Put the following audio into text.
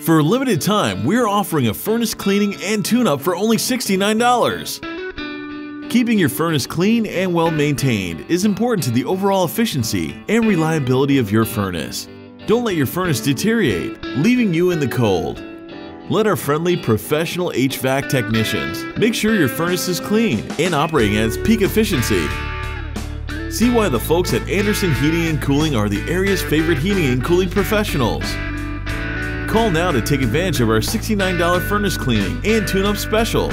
For a limited time, we're offering a furnace cleaning and tune-up for only $69. Keeping your furnace clean and well maintained is important to the overall efficiency and reliability of your furnace. Don't let your furnace deteriorate, leaving you in the cold. Let our friendly professional HVAC technicians make sure your furnace is clean and operating at its peak efficiency. See why the folks at Anderson Heating and Cooling are the area's favorite heating and cooling professionals. Call now to take advantage of our $69 furnace cleaning and tune-up special.